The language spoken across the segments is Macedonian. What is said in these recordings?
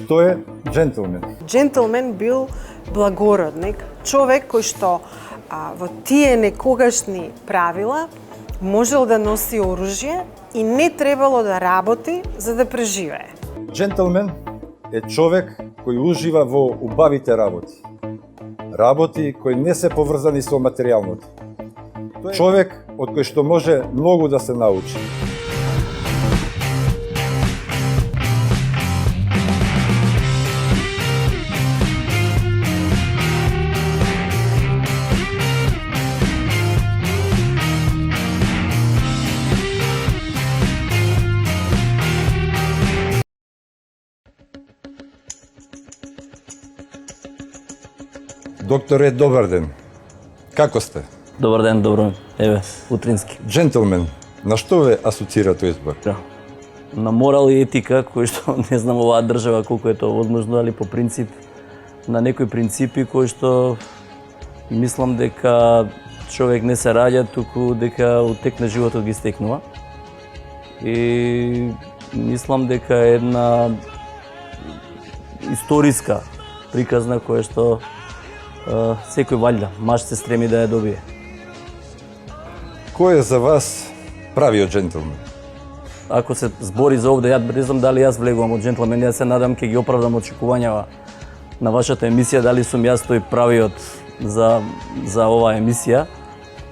Што е джентлмен? Джентлмен бил благородник, човек кој што во тие некогашни правила можел да носи оружје и не требало да работи за да преживее. Джентлмен е човек кој ужива во убавите работи. Работи кои не се поврзани со материјалното. Човек од кој што може многу да се научи. Докторе, добар ден. Како сте? Добар ден, добро. Еве, утрински. Джентлмен, на што ве асоцира тој збор? На морал и етика, кој што не знам оваа држава колку е тоа возможно, али по принцип на некои принципи кои што мислам дека човек не се раѓа, туку дека од тек на животот ги стекнува. И мислам дека е една историска приказна која што секој валјда, маж се стреми да ја добие. Кој е за вас правиот джентлмен? Ако се збори за овде, ја не знам дали јас влегувам од джентлмен, јас се надам ќе ги оправдам очекувањава на вашата емисија, дали сум јас тој правиот за оваа емисија,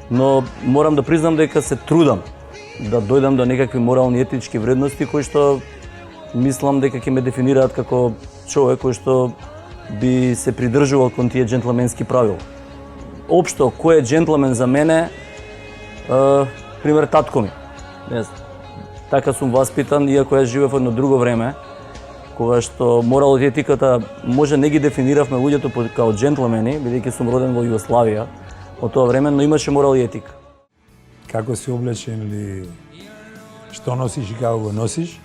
но морам да признам дека се трудам да дојдам до некакви морални етички вредности кои што мислам дека ќе ме дефинираат како човек кој што би се придржувал кон тие джентлменски правила. Општо, кој е джентлмен за мене, пример татко ми. Не знам. Така сум васпитан, иако јас живеев во едно друго време, кога што моралот и етиката може не ги дефиниравме луѓето као джентлмени, бидејќи сум роден во Југославија од тоа време, но имаше морал и етика. Како си облечен или што носиш и како го носиш,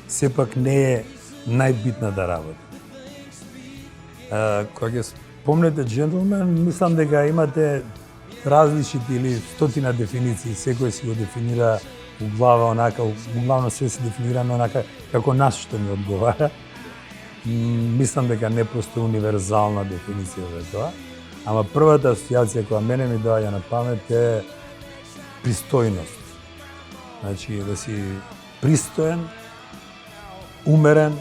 сепак не е најбитната работа. Кога ќе спомнете джентлмен, мислам дека имате различити или стотина дефиниции, секој си го дефинира у глава онака, углавно се дефинирано онака како нас што ми одговара. Мислам дека не постои универзална дефиниција за тоа, ама првата асоциација која мене ми доаѓа на памет е пристојност. Значи да си пристоен, умерен,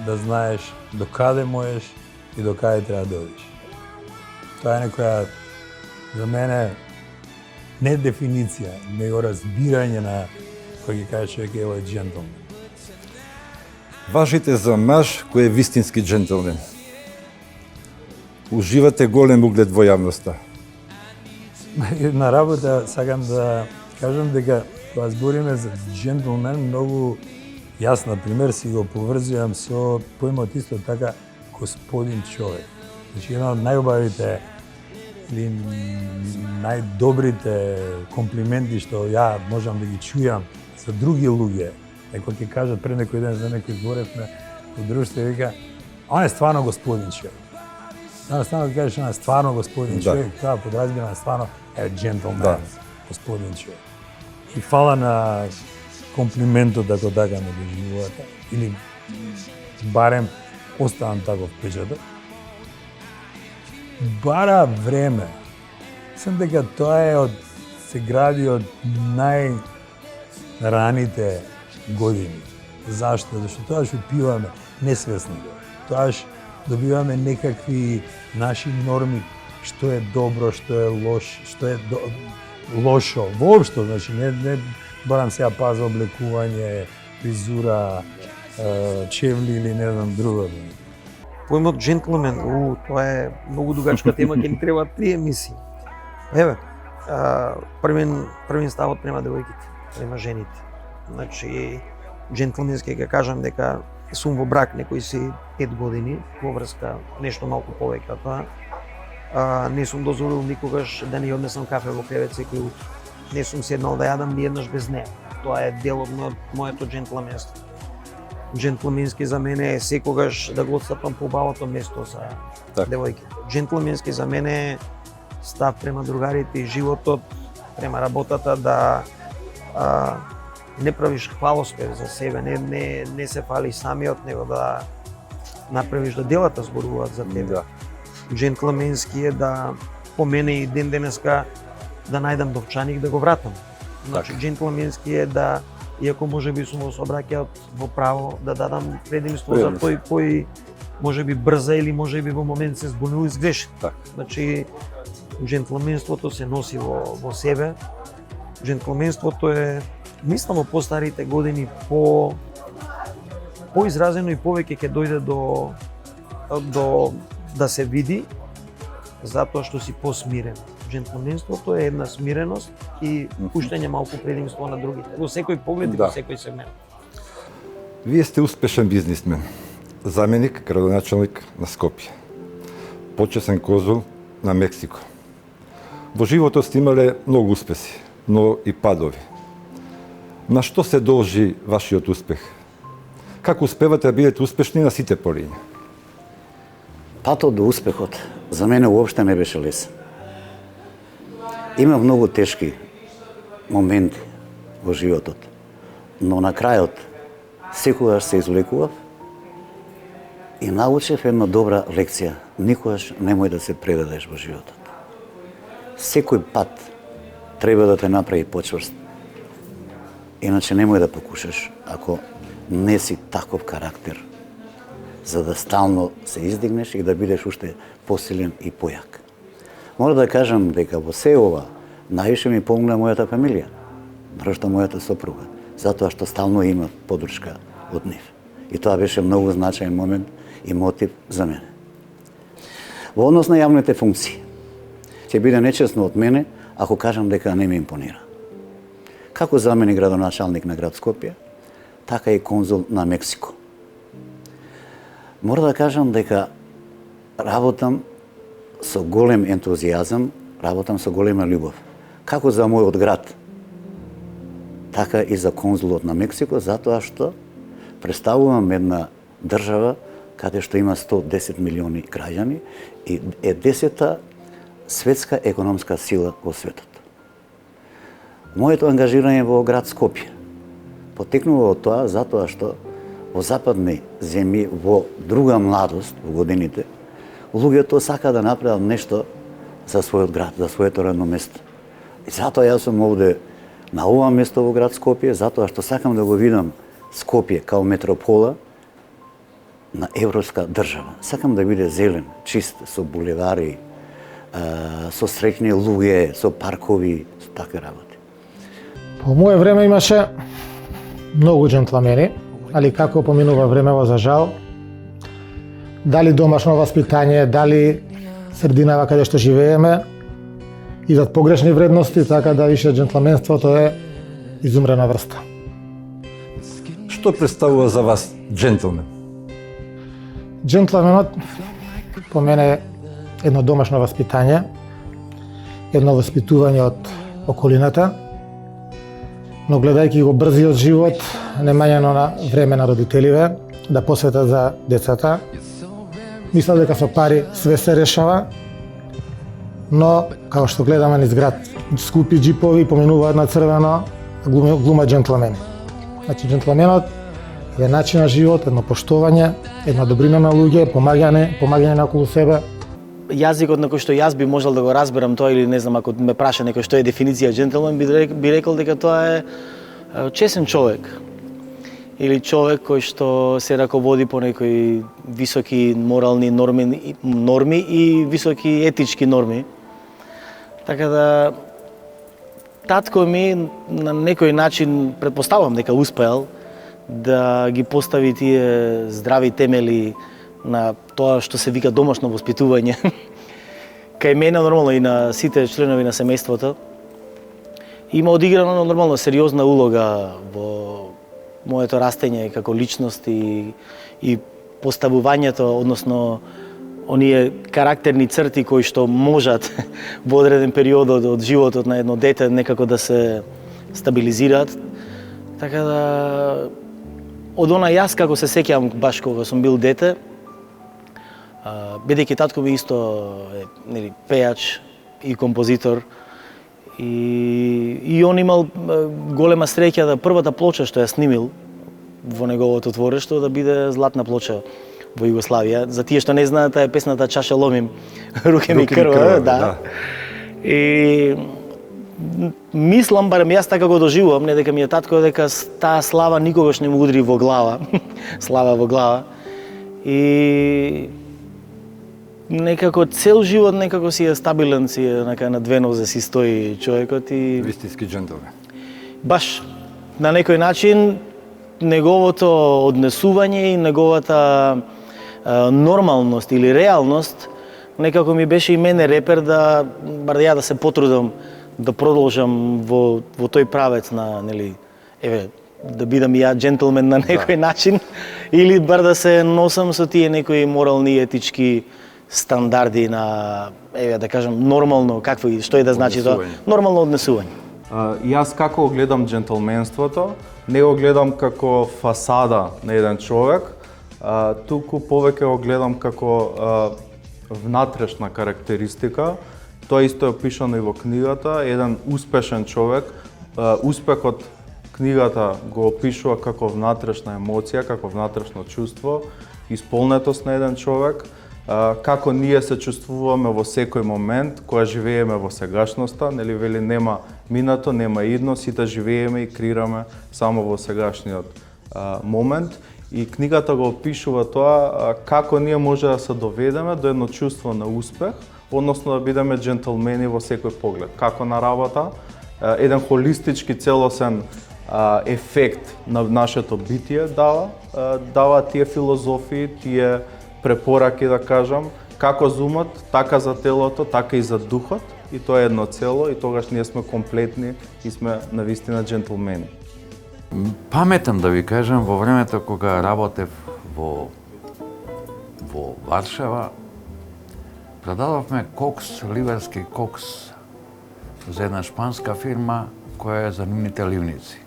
да знаеш до каде можеш и до каде треба да одиш. Тоа е некоја за мене не дефиниција, него разбирање на кој ги каже човек е овој джентлмен. Важите за маж кој е вистински джентлмен. Уживате голем углед во јавноста. На работа сакам да кажам дека кога збориме за джентлмен, многу јас, например, си го поврзувам со поимот исто така господин човек. Значи, една од најубавите или најдобрите комплименти што ја можам да ги чујам за други луѓе, кога ќе кажат пред некој ден за некој зборевме во друштво и вика, он е стварно господин човек. Она стварно да кажеш, он е стварно господин човек, тоа подразбира на стварно е джентлмен, господин човек. И фала на комплиментот ако така ме доживувате, или барем оставам таков печаток. Бара време. Мислам дека тоа е се гради од најраните години. Зашто? Зашто тоаш упиваме несвесно. Тоаш добиваме некакви наши норми, што е добро, што е лош, што е лошо. Воопшто, значи не барам сега паза облекување, фризура, чевли или не знам друго. Поимот джентлмен, тоа е многу дугачка тема, ќе ни треба 3 емисии. Еве, првен ставот према девојките, према жените. Значи, джентлменски ќе кажам дека сум во брак некои си 5 години, во врска нешто малку повеќе од тоа. Не сум дозволил никогаш да не однесам кафе во кревет секој утро. не сум седнал да јадам ни еднаш без неа. Тоа е дел од моето джентлменство. Джентлменски за мене е секогаш да го отстапам по убавото место за девојките. Джентлменски за мене е став према другарите и животот, према работата да не правиш хвалоспев за себе, не се фали самиот, него да направиш да делата зборуваат за тебе. Да. Джентлменски е да по мене и ден денеска да најдам довчаник да го вратам. Значи джентлменски е да, иако можеби сум во сообраќајот во право, да дадам предимство за тој кој можеби брза или можеби во момент се збунил и сгреши. Значи джентлменството се носи во себе. Джентлменството е, мислам, во постарите години поизразено и повеќе ќе дојде до да се види, затоа што си посмирен. Джентлменството е една смиреност и пуштање малку предимство на другите. Во секој поглед и во секој сегмент. Вие сте успешен бизнисмен, заменик градоначалник на Скопје, почесен конзул на Мексико. Во животот сте имале многу успеси, но и падови. На што се должи вашиот успех? Како успевате да бидете успешни на сите полиња? Патот до успехот за мене уопште не беше лесен. Има многу тешки моменти во животот, но на крајот секогаш се извлекував и научив една добра лекција. Никогаш немој да се предадеш во животот. Секој пат треба да те направи почврст. Иначе немој да покушаш ако не си таков карактер, за да стално се издигнеш и да бидеш уште посилен и појак. Мора да кажам дека во се ова највише ми помогна мојата фамилија, навошто мојата сопруга, затоа што стално има подршка од нив. И тоа беше многу значаен момент и мотив за мене. Во однос на јавните функции, ќе биде нечесно од мене ако кажам дека не ми импонира. Како заменик градоначалник на град Скопје, така и конзул на Мексико. Мора да кажам дека работам со голем ентузијазам, работам со голема љубов. Како за мојот град, така и за конзулот на Мексико, затоа што представувам една држава каде што има 110 милиони граѓани и е 10-та светска економска сила во светот. Моето ангажирање во град Скопје потекнува од тоа затоа што во западни земји, во друга младост, во годините, луѓето сака да направат нешто за својот град, за своето родно место. И затоа јас сум овде на ова место во град Скопје, затоа што сакам да го видам Скопје као метропола на европска држава. Сакам да биде зелен, чист, со булевари, со среќни луѓе, со паркови, со такви работи. По моје време имаше многу джентлмени, али како поминува времево за жал, дали домашно васпитање, дали срединава каде што живееме, идат погрешни вредности, така да више джентлменството е изумрена врста. Што представува за вас джентлмен? Джентлменот по мене е едно домашно васпитање, едно васпитување од околината, но гледајќи го брзиот живот, немањено на време на родителиве, да посветат за децата. Мислам дека со пари све се решава, но како што гледаме низ град, скупи джипови поминуваат на црвено, глума джентлмени. Значи джентлменот е начин на живот, едно поштовање, една добрина на луѓе, помагање на околу себе. Јазикот на кој што јас би можел да го разберам тоа или не знам, ако ме праша некој што е дефиниција джентлмен, би рекол дека тоа е чесен човек или човек кој што се раководи по некои високи морални норми и високи етички норми. Така да татко ми на некој начин претпоставувам дека успеал да ги постави тие здрави темели на тоа што се вика домашно воспитување. Кај мене нормално и на сите членови на семејството. Има одиграна нормално сериозна улога во моето растење како личност и поставувањето, односно оние карактерни црти кои што можат во одреден период од животот на едно дете некако да се стабилизираат. Така да од она јас како се сеќавам баш кога сум бил дете, бидејќи татко ми исто е пејач и композитор, и он имал голема среќа да првата плоча што ја снимил во неговото творештво да биде златна плоча во Југославија. За тие што не знаат, таа е песната Чаша ломим, руке ми крва, да. И мислам, барем јас така го доживувам, не дека ми е татко, дека таа слава никогаш не му удри во глава, слава во глава. И некако цел живот некако си е стабилен, си е на две нозе си стои човекот и Вистински джентлмен. баш на некој начин неговото однесување и неговата нормалност или реалност некако ми беше и мене репер да бар ја да се потрудам да продолжам во тој правец на да бидам ја джентлмен на некој начин или бар да се носам со тие некои морални и етички стандарди на да кажам нормално какво и што е да значи тоа нормално однесување. Јас како гледам джентлменството, не го гледам како фасада на еден човек, туку повеќе го гледам како внатрешна карактеристика. Тоа исто е опишано и во книгата. Еден успешен човек, успехот книгата го опишува како внатрешна емоција, како внатрешно чувство, исполнетост на еден човек, како ние се чувствуваме во секој момент, кога живееме во сегашноста, нели вели нема минато, нема идно, сите живееме и креираме само во сегашниот момент. И книгата го опишува тоа како ние може да се доведеме до едно чувство на успех, односно да бидеме джентлмени во секој поглед. Како на работа, еден холистички целосен ефект на нашето битие дава тие филозофии, тие препораки, да кажам, како за умот, така за телото, така и за духот, и тоа е едно цело, и тогаш ние сме комплетни и сме навистина джентлмени. Паметам да ви кажам, во времето кога работев во Варшава, продававме кокс, ливерски кокс за една шпанска фирма која е за нивните ливници.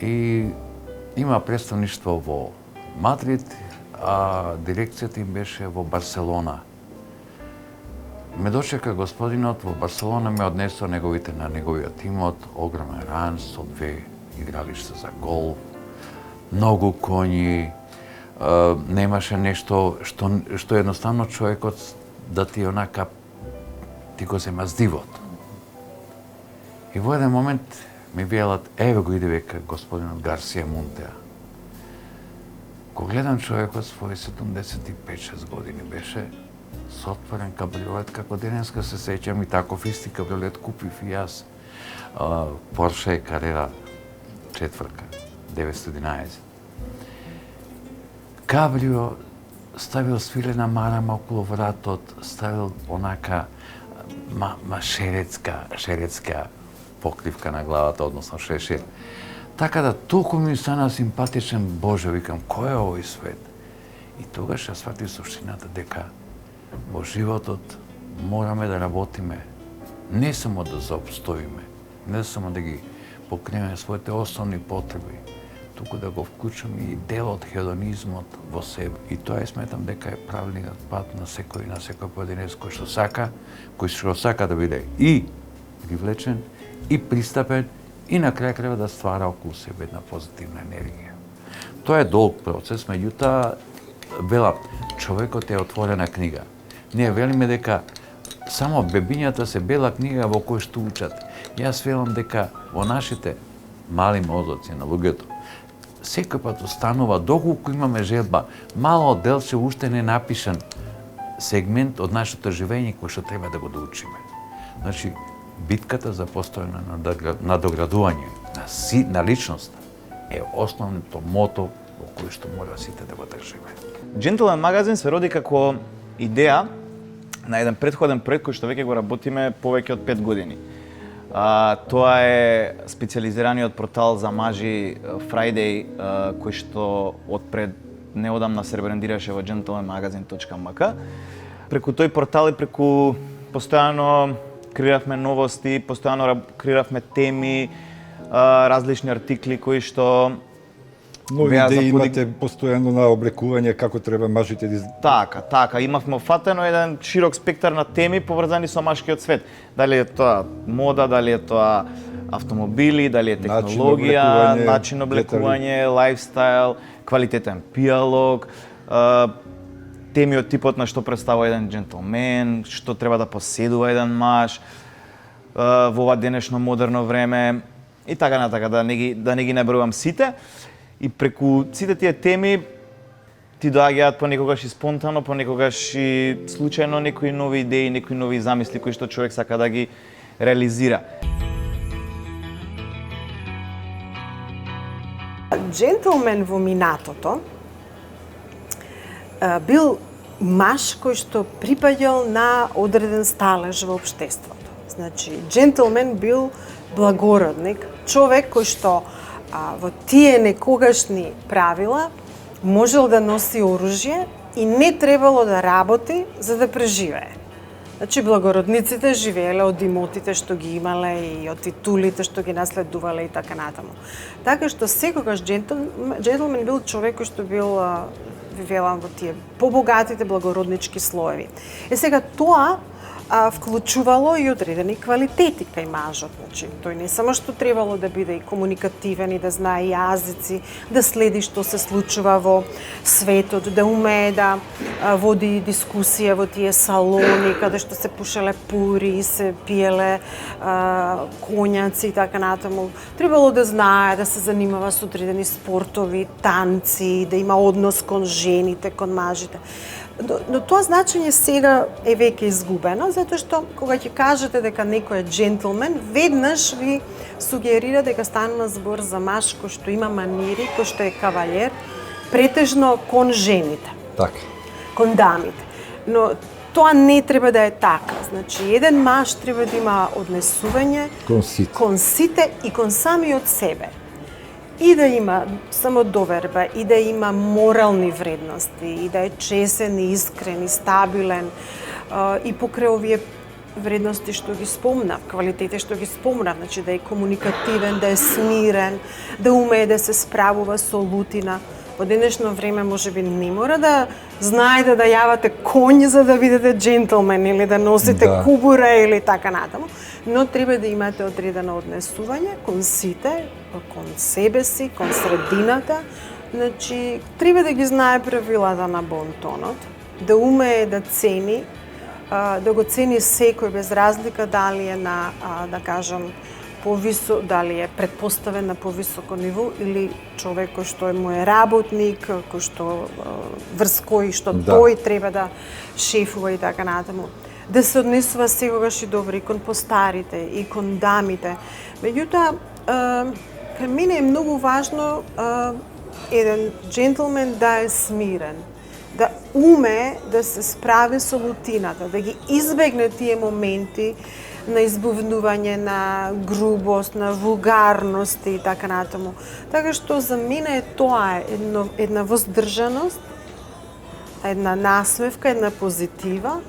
И има представништво во Мадрид, а дирекцијата им беше во Барселона. Ме дочека господинот во Барселона, ме однесо на неговиот имот, огромен ранч со 2 игралишта за голф, многу коњи, немаше нешто што едноставно човекот да ти онака ти го зема здивот. И во еден момент ми велат, еве го иде века господинот Гарсија Мунтеа. Кога гледам човекот, своји 75-6 години беше, со отворен кабриолет, како денеска се сеќам и таков исти кабриолет купив и јас. Porsche Carrera 4, 911. Кабрио ставил свилена марама околу вратот, ставил онака шеретска покривка на главата, односно шешир. Така да толку ми стана симпатичен, Боже, викам, кој е овој свет? И тогаш ја сватив суштината дека во животот мораме да работиме, не само да заобстоиме, не само да ги покриеме своите основни потреби, туку да го вклучиме и дел од хедонизмот во себе. И тоа сметам дека е правилниот пат на секој поединец кој што сака да биде и привлечен, и пристапен, и на крај треба да ствара околу себе една позитивна енергија. Тоа е долг процес, меѓутоа велам, човекот е отворена книга. Ние велиме дека само бебињата се бела книга во кој што учат. Јас велам дека во нашите мали мозоци на луѓето секој пат останува, доколку имаме желба, мало делче уште не напишан сегмент од нашето живење кој што треба да го доучиме. Значи, битката за постојано надоградување на личноста е основното мото во кој што мора сите да го држиме. Джентлмен магазин се роди како идеја на еден претходен проект кој што веќе го работиме повеќе од 5 години. Тоа е специализираниот портал за мажи Friday, кој што од пред неодамна се ребрандираше во gentlemanmagazine.mk. Преку тој портал и преку постојано креиравме новости, постојано креиравме теми, различни артикли кои што Нови беа идеи за имате постојано на облекување, како треба мажите да Така, имавме офатено еден широк спектар на теми поврзани со машкиот свет. Дали е тоа мода, дали е тоа автомобили, дали е технологија, начин облекување, лајфстайл, квалитетен пијалог, теми од типот на што представува еден джентлмен, што треба да поседува еден маж во ова денешно модерно време и така натака, да не ги набројувам сите. И преку сите тие теми ти доаѓаат понекогаш и спонтано, понекогаш и случајно некои нови идеи, некои нови замисли кои што човек сака да ги реализира. Джентлмен во минатото бил маж кој што припаѓал на одреден сталеж во општеството. Значи, джентлмен бил благородник, човек кој што во тие некогашни правила можел да носи оружје и не требало да работи за да преживее. Значи, благородниците живееле од имотите што ги имале и од титулите што ги наследувале и така натаму. Така што секогаш джентлмен бил човек кој што бил велам во тие побогатите благороднички слоеви. Сега тоа вклучувало и одредени квалитети кај мажот. Значи, тој не само што требало да биде и комуникативен и да знае јазици, да следи што се случува во светот, да умее да води дискусија во тие салони каде што се пушеле пури, се пиеле коњаци и така натаму. Требало да знае да се занимава со одредени спортови, танци, да има однос кон жените, кон мажите. Но тоа значење сега е веќе изгубено, затоа што кога ќе кажете дека некој е джентлмен, веднаш ви сугерира дека станува збор за маж кој што има манири, кој што е кавалер, претежно кон жените. Така. Кон дамите. Но тоа не треба да е така. Значи, еден маж треба да има однесување кон сите и кон самиот себе. И да има самодоверба, и да има морални вредности, и да е чесен, и искрен, и стабилен, и покрај овие вредности што ги спомнав, квалитети што ги спомнав, значи да е комуникативен, да е смирен, да умее да се справува со лутина. Во денешно време можеби не мора да знаете да јавате коњ за да бидете джентлмен или да носите кубура или така натаму, но треба да имате одредено однесување кон сите, кон себе си, кон средината. Значи, треба да ги знае правилата на бонтонот, да умее да цени, да го цени секој без разлика дали е на, да кажам, дали е предпоставен на повисоко ниво или човек кој што му е работник, кој што врз кој што тој треба да шефува и така натаму. Да се однесува секогаш и добро и кон постарите и кон дамите. Меѓутоа, кај мене е многу важно еден джентлмен да е смирен, да уме да се справи со лутината, да ги избегне тие моменти на избувнување, на грубост, на вулгарност и така натаму. Така што за мене тоа е една воздржаност, една насмевка, една позитива.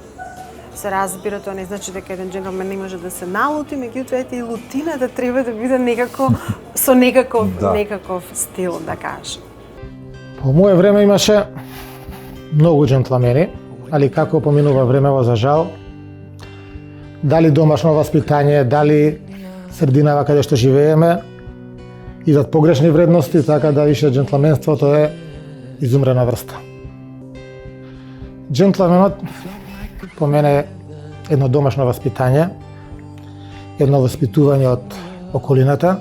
Се разбира, тоа не значи дека еден джентлмен не може да се налути, меѓутоа и лутината треба да биде некако со некаков стил, да кажем. По моје време имаше многу джентлмени, али како поминува времево за жал, дали домашно васпитање, дали срединава каде што живееме, идат погрешни вредности, така да више джентлменството е изумрена врста. Джентлменот по мене е едно домашно васпитање, едно васпитување од околината,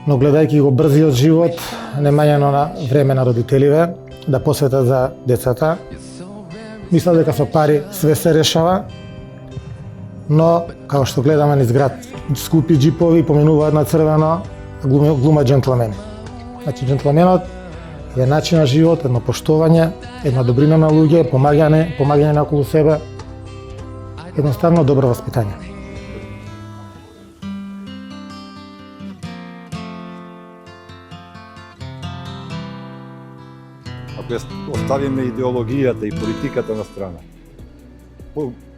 но гледајќи го брзиот живот, немањено на време на родителиве да посветат за децата, мислам дека со пари све се решава, но како што гледаме низ град, скупи джипови поминуваат на црвено, глума джентлмени. Значи джентлменот е начин на живот, едно поштовање, една добрина на луѓе, помагање на околу себе, едноставно добро васпитање. ако оставиме идеологијата и политиката на страна,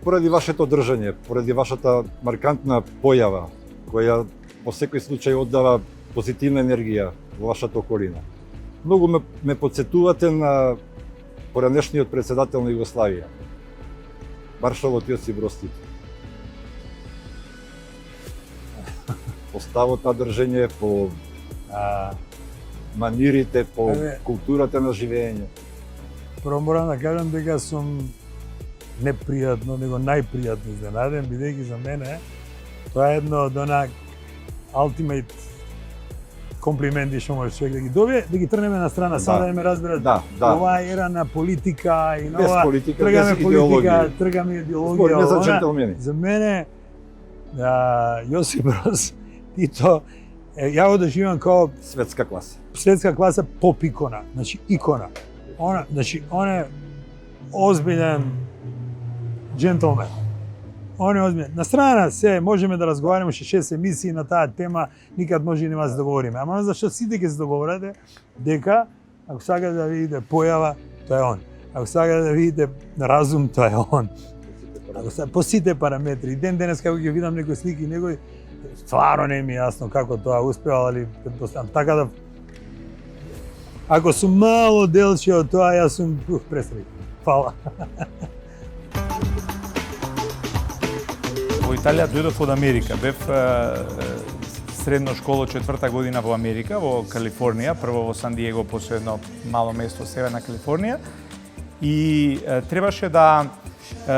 поради вашето држање, поради вашата маркантна појава, која во секој случај оддава позитивна енергија во вашата околина, многу ме подсетувате на поранешниот председател на Југославија, маршалот Јосип Броз Тито. По ставот на држање, по манирите, по културата на живење. Прво морам да кажам дека сум непријатно, него најпријатно изненаден, бидејќи за мене тоа е едно од она ultimate комплименти што може човек да ги добие, да ги трнеме на страна, само да ме разберат. Ова е ера на политика и нова тргаме политика, тргаме идеологија. Не за джентлмени. За мене Јосип Броз Тито ја го доживам као светска класа. Светска класа поп икона, значи икона. Он е озбилен джентлмен. Он е озбилен. На страна се можеме да разговараме 6 емисии на таа тема, никад може и нема да се договориме. Ама зашто сите ќе се договорате дека ако сакате да видите појава, тоа е он. Ако сакате да видите разум, тоа е он. По сите параметри. Ден денес како ќе видам некои слики, некои стварно не ми е јасно како тоа успеал, али предпоставам. Така да, ако сум мало делче од тоа, јас сум пресреќен. Фала. Во Италија дојдов од Америка. Бев средно школа 4-та година во Америка, во Калифорнија, прво во Сан Диего, после едно мало место Северна Калифорнија. И требаше да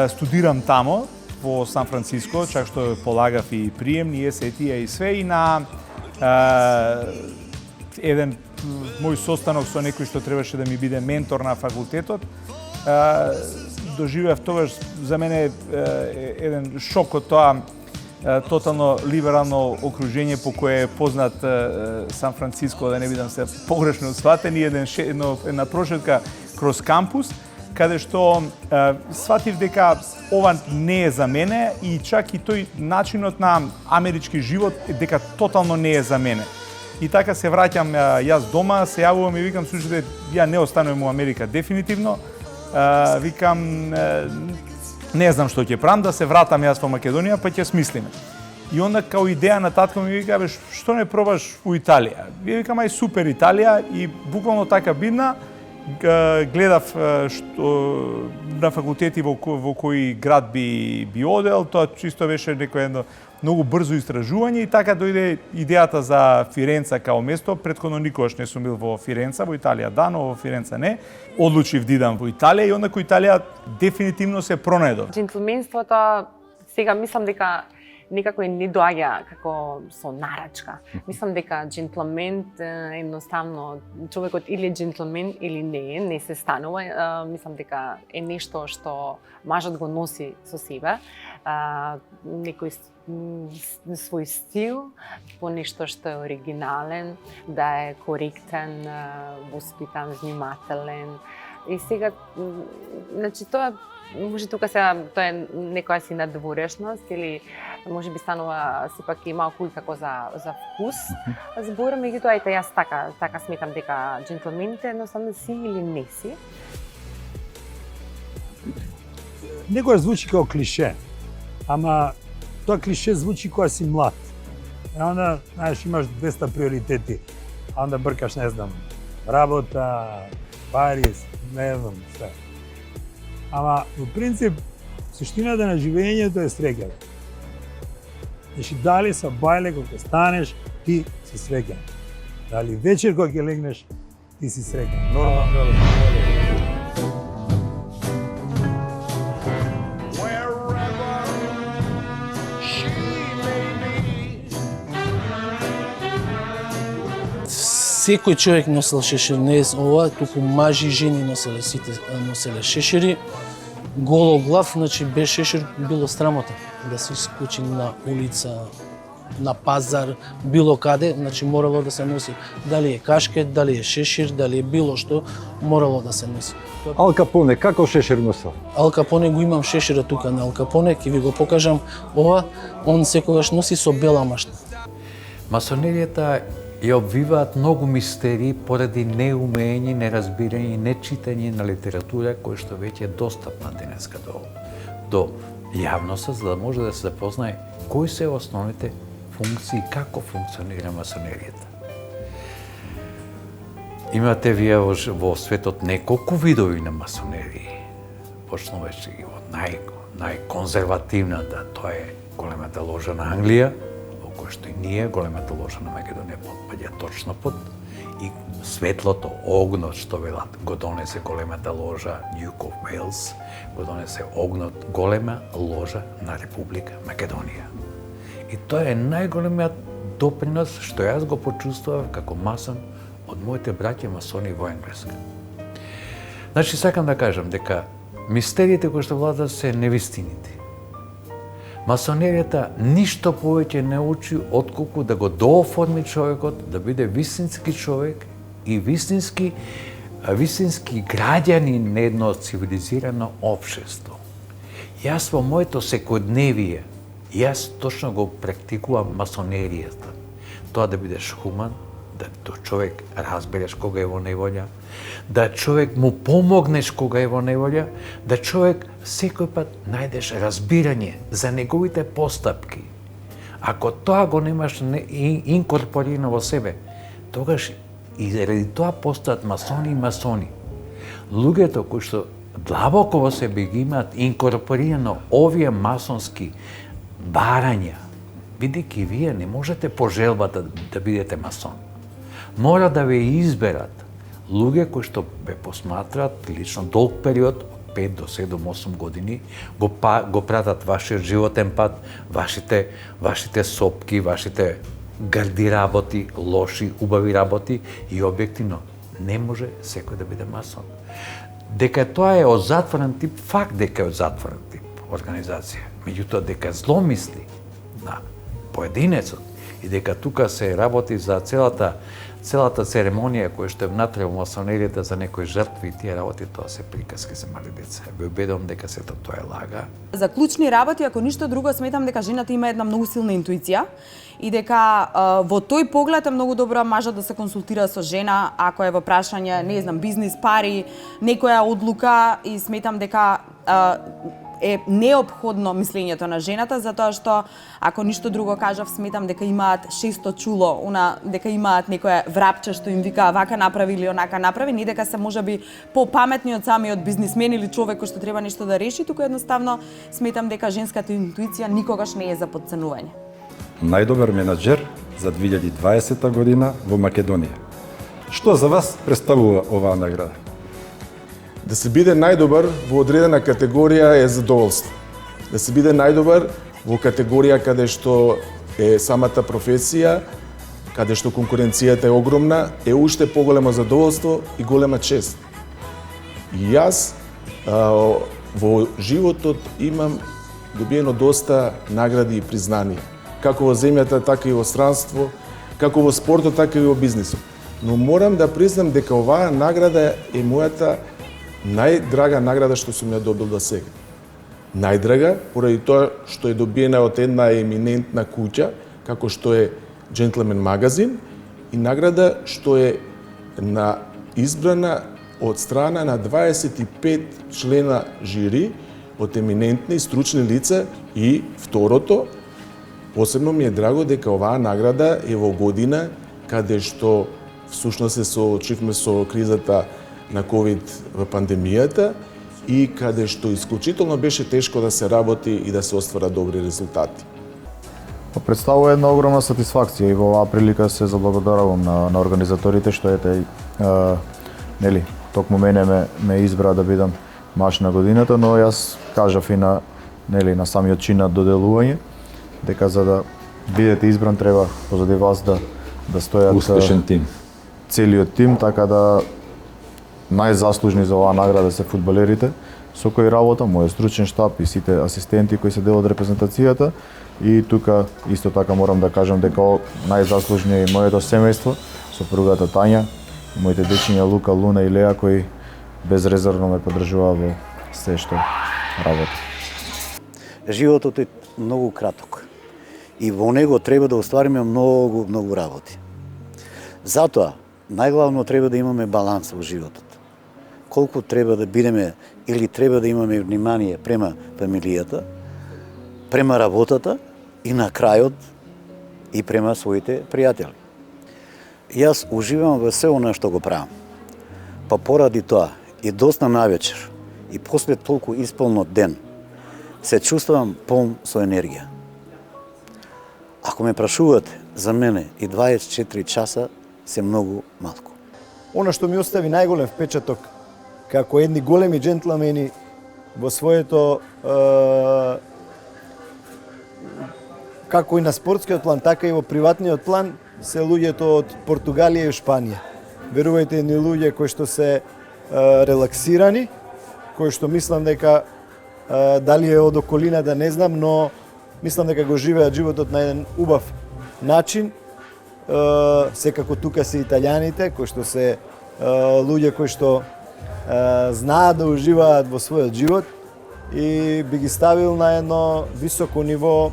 студирам тамо, во Сан Франциско, чак што полагав и приемни, SAT и све, и на еден мој состанок со некој што требаше да ми биде ментор на факултетот, доживеав тогаш за мене еден шок од тоа тотално либерално окружение по кое е познат Сан Франциско, да не бидам се погрешно сватен, и една прошетка кроз кампус, каде што сватив дека ова не е за мене и чак и тој начинот на амерички живот дека тотално не е за мене. И така се враќам јас дома, се јавувам и викам, слушайте, ја не останувам во Америка дефинитивно. Викам, не знам што ќе правам, да се вратам јас во Македонија, па ќе смислиме. И onda као идеја на татко ми вика, бе, што не пробаш у Италија? И викам, ај супер Италија, и буквално така бидна. Гледав што на факултети во кој град би одел, тоа чисто беше некој едно многу брзо истражување и така дојде идејата за Фиренца као место. Претходно никогаш не сум бил во Фиренца, во Италија да, но во Фиренца не. Одлучив да идам во Италија и onda кој Италија дефинитивно се пронедов. Джентлменството сега мислам дека некако не доаѓа како со нарачка. Мислам дека джентлмен едноставно човекот или е джентлмен или не се станува. Мислам дека е нешто што мажот го носи со себе. Некој свој стил, по нешто што е оригинален, да е коректен, воспитан, внимателен. И сега, значи тоа може тука сега тоа е некоја си надворешност или може би станува сепак и малку и како за вкус збор, меѓутоа ете јас така сметам дека джентлмените едноставно си или не си. Некојаш звучи како клише, ама тоа клише звучи кога си млад. И onda, знаеш, имаш 200 приоритети, а onda бркаш, не знам, работа, пари, не знам, све. Ама, во принцип, суштината на живењето е среќа. Значи, дали са бајле кога ќе станеш, ти си среќан. Дали вечер кога ќе легнеш, ти си среќан. Нормално. Секој човек носел шешир, не е ова, туку мажи и жени носеле, сите носеле шешири. Гологлав, значи без шешир било срамота да се искочи на улица, на пазар, било каде, значи морало да се носи. Дали е кашкет, дали е шешир, дали е било што, морало да се носи. Ал Капоне, како шешир носел? Ал Капоне го имам шешира тука на Ал Капоне, ќе ви го покажам. Ова, он секогаш носи со бела машта. Масонеријата ја обвиваат многу мистерии поради неумење, неразбирање, нечитање на литература која што веќе е достапна денеска до јавноста, за да може да се запознае кои се основните функции, како функционира масонеријата. Имате вие во светот неколку видови на масонерии. Почнуваше ги од најконзервативната, тоа е големата ложа на Англија, во која што и ние, големата ложа на Македонија потпаѓа точно под, и светлото огнот, што велат, го донесе големата ложа Duke of Wales, го донесе огнот, голема ложа на Република Македонија. И тоа е најголемиот допринос што јас го почувствував како масон од моите браќа масони во Енглеска. Значи, сакам да кажам дека мистериите кои што владат се невистините. Масонеријата ништо повеќе не учи отколку да го дооформи човекот, да биде вистински човек и вистински граѓанин на едно цивилизирано општество. Јас во моето секојдневие, јас точно го практикувам масонеријата. Тоа да бидеш хуман, да човек разбереш кога е во неволја, да човек му помогнеш кога е во неволја, да човек секој пат најдеш разбирање за неговите постапки. Ако тоа го немаш инкорпорирано во себе, тогаш и заради тоа постаат масони и масони. Луѓето кои што длабоко во себе ги имаат инкорпорирано овие масонски барања, бидејќи вие не можете по желбата да бидете масон. Мора да ве изберат луѓе кои што ве посматрат прилично долг период, од 5 до 7, 8 години, го пратат вашиот животен пат, вашите сопки, вашите гарди работи, лоши, убави работи и објективно не може секој да биде масон. Дека тоа е од затворен тип, факт дека е од затворен тип организација, меѓутоа дека зломисли на поединецот и дека тука се работи за целата церемонија која што е внатре во масонеријата за некои жртви и тие работи, тоа се приказки за мали деца. Ве убедувам дека сето тоа е лага. За клучни работи, ако ништо друго, сметам дека жената има една многу силна интуиција и дека во тој поглед е многу добро мажот да се консултира со жена ако е во прашање, не знам, бизнис, пари, некоја одлука, и сметам дека е неопходно мислењето на жената, затоа што, ако ништо друго кажав, сметам дека имаат шесто чуло, дека имаат некоја врапче што им вика вака направи или онака направи, не дека се можеби попаметни од самиот бизнисмен или човек кој што треба нешто да реши, туку едноставно сметам дека женската интуиција никогаш не е за потценување. Најдобар менаџер за 2020 година во Македонија. Што за вас представува оваа награда? Да се биде најдобар во одредена категорија е задоволство. Да се биде најдобар во категорија каде што е самата професија, каде што конкуренцијата е огромна, е уште поголемо задоволство и голема чест. И јас во животот имам добиено доста награди и признанија, како во земјата, така и во странство, како во спортот, така и во бизнисот. Но морам да признам дека оваа награда е мојата најдрага награда што сум ја добил до сега. Најдрага поради тоа што е добиена од една еминентна куќа, како што е Gentleman Magazine, и награда што е избрана од страна на 25 члена жири од еминентни стручни лица. И второто, посебно ми е драго дека оваа награда е во година каде што всушност се соочивме со кризата на ковид во пандемијата и каде што исклучително беше тешко да се работи и да се остварат добри резултати. Представува една огромна сатисфакција и во оваа прилика се заблагодарувам на организаторите што токму мене ме избра да бидам маж на годината, но јас кажав и на самиот чин на доделување дека за да бидете избран треба позади вас да стојат успешен тим. Целиот тим, така да најзаслужни за оваа награда се фудбалерите со кои работа, мојот стручен штаб и сите асистенти кои се дел од репрезентацијата. И тука исто така морам да кажам дека најзаслужни е и моето семејство, сопругата Тања, моите дечиња Лука, Луна и Леа, кои безрезервно ме поддржуваа во се што работа. Животот е многу краток и во него треба да оствариме многу работи. Затоа, најглавно треба да имаме баланс во животот. Колку треба да бидеме или треба да имаме внимание према фамилијата, према работата и на крајот и према своите пријатели. Јас уживам во се она што го правам. Па поради тоа и доцна навечер и после толку исполнот ден се чувствувам полн со енергија. Ако ме прашувате, за мене и 24 часа се многу малку. Она што ми остави најголем впечаток како едни големи джентлмени во своето како и на спортскиот план, така и во приватниот план се луѓето од Португалија и Шпанија. Верувајте, едни луѓе кои што се релаксирани, кои што мислам дека дали е од околина да не знам, но мислам дека го живеат животот на еден убав начин. Секако тука се италијаните, кои што се луѓе кои што знаат да уживаат во својот живот и би ги ставил на едно високо ниво,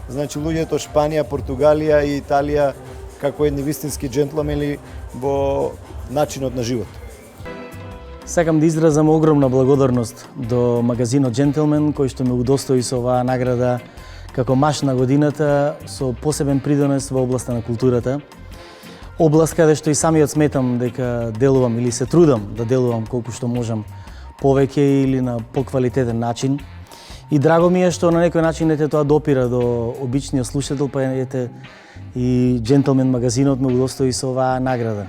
значи луѓето од Шпанија, Португалија и Италија како едни вистински джентлмени во начинот на живот. Сакам да изразам огромна благодарност до магазинот Gentleman кој што ме удостои со оваа награда како маж на годината со посебен придонес во областа на културата. Област каде што и самиот сметам дека делувам или се трудам да делувам колку што можам повеќе или на поквалитетен начин. И драго ми е што на некој начин тоа допира до обичниот слушател, па и Gentleman магазинот ме удостои со оваа награда.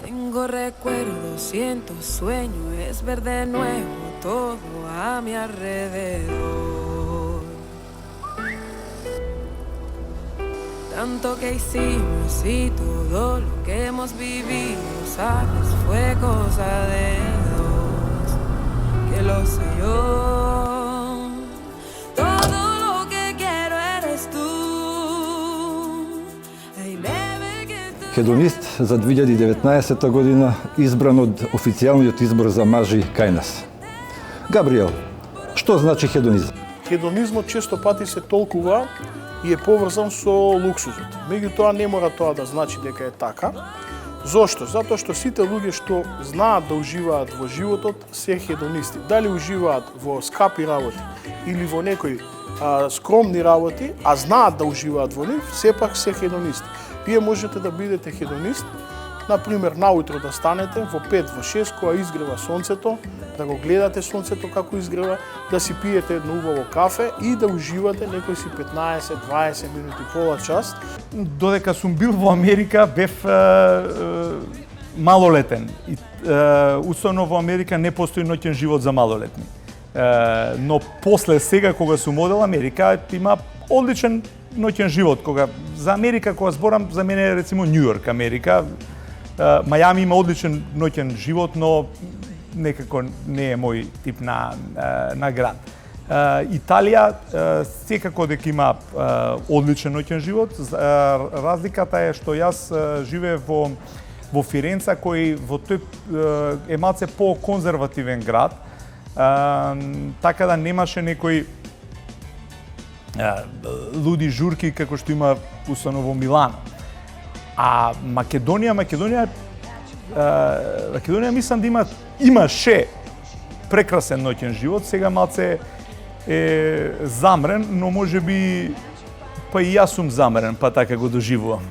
Tengo recuerdos, siento sueño, es ver de nuevo todo a mi alrededor. Tanto que hicimos y todo lo que hemos vivido, sabes, fue cosa de dos, que lo sé yo. Todo lo que quiero eres tú. Хедонист за 2019 година избран од официјалниот избор за мажи кај нас. Габриел, што значи хедонизам? Хедонизмот често пати се толкува и е поврзан со луксузот. Меѓутоа не мора тоа да значи дека е така. Зошто? Затоа што сите луѓе што знаат да уживаат во животот се хедонисти. Дали уживаат во скапи работи или во некои скромни работи, а знаат да уживаат во нив, сепак се хедонисти. Вие можете да бидете хедонист, например, наутро да станете во 5, во 6, кога изгрева сонцето, да го гледате сонцето како изгрева, да си пиете едно убаво кафе и да уживате некои си 15-20 минути, пола час. Додека сум бил во Америка, бев малолетен. Уствено во Америка не постои ноќен живот за малолетни. Но после сега, кога сум одел Америка, има одличен ноќен живот. Кога за Америка, кога зборам, за мене е рецимо Нью Йорк, Америка. Мајами има одличен ноќен живот, но некако не е мој тип на град. Италија секако дека има одличен ноќен живот. Разликата е што јас живеев во Фиренца, кој во тој е малце по-конзервативен град, така да немаше некои луди журки како што има уствено во Милано. А Македонија мислам да имаше прекрасен ноќен живот, сега малце е замрен, но можеби па и јас сум замрен, па така го доживувам.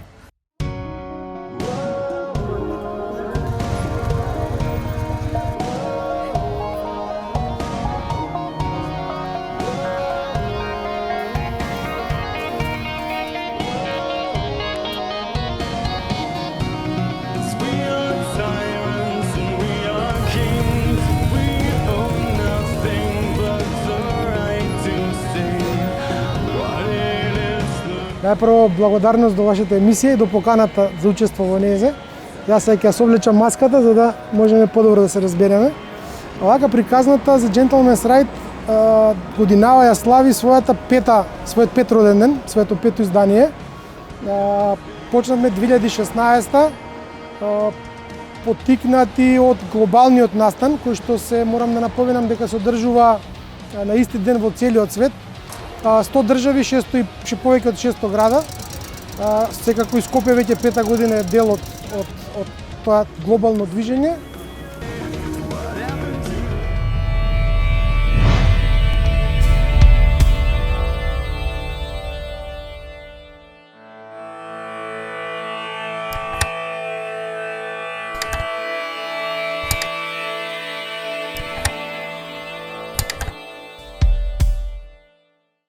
Најпрво благодарност до вашата емисија и до поканата за учество во нејзе. Јас сега ќе се облечам маската за да можеме подобро да се разбереме. Овака приказната за Gentleman's Ride годинава ја слави својот пет роден ден, своето пето издание. Почнавме 2016 поттикнати од глобалниот настан, кој што се, морам да напоменам, дека се одржува на исти ден во целиот свет. 100 држави, повеќе од 600 града. Секако и Скопје веќе 5-та година е дел од тоа глобално движење.